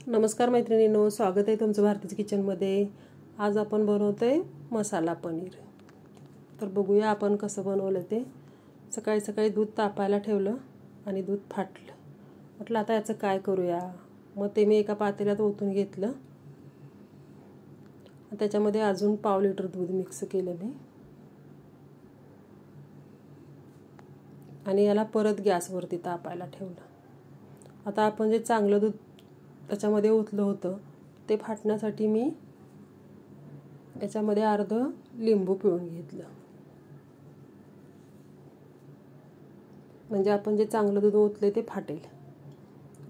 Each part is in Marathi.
नमस्कार मैत्रिणींनो, स्वागत आहे तुमचं भारतीज किचनमध्ये। आज आपण बनवतोय मसाला पनीर। तर बघूया आपण कसं बनवलं ते। सकाळी सकाळी दूध तापायला ठेवलं आणि दूध फाटलं। म्हटलं आता याचं काय करूया। मग ते मी एका पातेल्यात ओतून घेतलं। त्याच्यामध्ये अजून पाव लिटर दूध मिक्स केलं मी आणि याला परत गॅसवरती तापायला ठेवलं। आता आपण जे चांगलं दूध त्याच्यामध्ये ओतलं होतं ते फाटण्यासाठी मी याच्यामध्ये अर्ध लिंबू पिळून घेतलं, म्हणजे आपण जे चांगलं दूध ओतले ते फाटेल।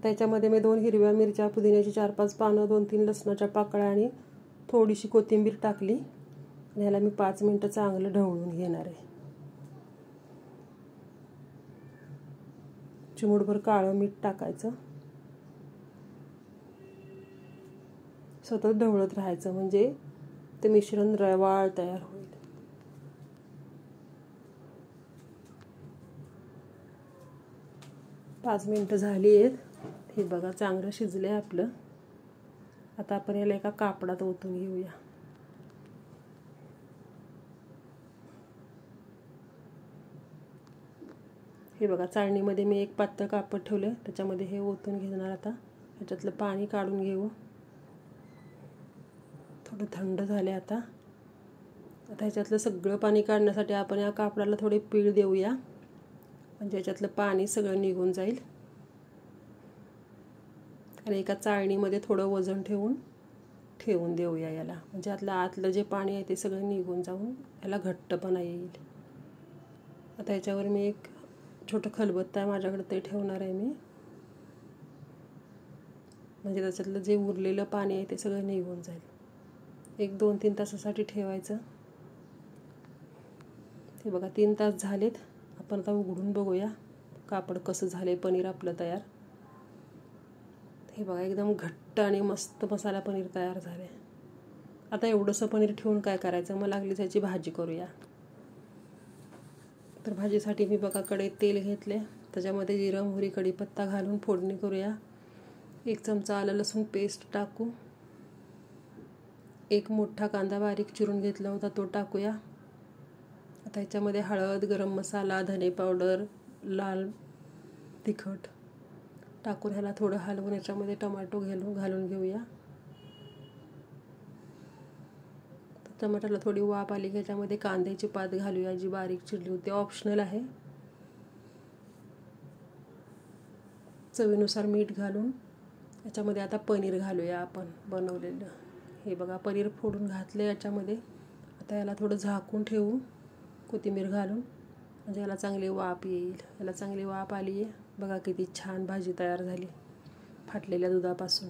त्याच्यामध्ये मी 2 हिरव्या मिरच्या, पुदिन्याची 4-5 पानं, 2-3 लसणाच्या पाकळ्या आणि थोडीशी कोथिंबीर टाकली आणि याला मी 5 मिनिटं चांगलं ढवळून घेणार आहे। चिमूटभर काळं मीठ टाकायचं, सतत ढवळत राहायचं म्हणजे ते मिश्रण रवाळ तयार होईल। पाच मिनिटं झाली आहेत, हे बघा चांगलं शिजलंय आपलं। आता आपण याला एका कापडात ओतून घेऊया। हे बघा चाळणीमध्ये मी एक पातळ कापड ठेवले, त्याच्यामध्ये हे ओतून घेणार। आता ह्याच्यातलं पाणी काढून घेऊ। थोडं थंड झाले आता ह्याच्यातलं सगळं पाणी काढण्यासाठी आपण या कापडाला थोडी पीळ देऊया, म्हणजे ह्याच्यातलं पाणी सगळं निघून जाईल। आणि एका चाळणीमध्ये थोडं वजन ठेवून देऊया याला, म्हणजे आतलं जे पाणी आहे ते सगळं निघून जाऊन याला घट्टपणा येईल। आता ह्याच्यावर मी एक छोटं खलबत्ता आहे माझ्याकडे, ते ठेवणार आहे मी, म्हणजे त्याच्यातलं जे उरलेलं पाणी आहे ते सगळं निघून जाईल। 1-2-3 तासासाठी ठेवायचं। हे बघा 3 तास झालेत। आपण आता उघडून बघूया कापड कसं झालंय पनीर आपलं तयार। हे बघा एकदम घट्ट आणि मस्त मसाला पनीर तयार झाले। आता एवढंसं पनीर ठेवून काय करायचं, मग लागली त्याची भाजी करूया। तर भाजीसाठी मी बघा कढईत तेल घेतले, त्याच्यामध्ये जिरं, मोहरी, कढीपत्ता घालून फोडणी करूया। 1 चमचा आलं लसूण पेस्ट टाकू, 1 मोठा कांदा बारीक चिरून घेतला होता तो टाकूया। आता ह्याच्यामध्ये हळद, गरम मसाला, धने पावडर, लाल तिखट टाकून ह्याला थोडं हलवून याच्यामध्ये टोमॅटो घालून घेऊया। टमाट्याला थोडी वाफ आली की ह्याच्यामध्ये कांद्याची पात घालूया, जी बारीक चिरली होती, ऑप्शनल आहे। चवीनुसार मीठ घालून याच्यामध्ये आता पनीर घालूया आपण बनवलेलं। हे बघा पनीर फोडून घातलं याच्यामध्ये। आता याला थोडं झाकून ठेवू, कोथिंबीर घालून, म्हणजे याला चांगली वाफ येईल। याला चांगली वाफ आली आहे बघा, किती छान भाजी तयार झाली फाटलेल्या दुधापासून।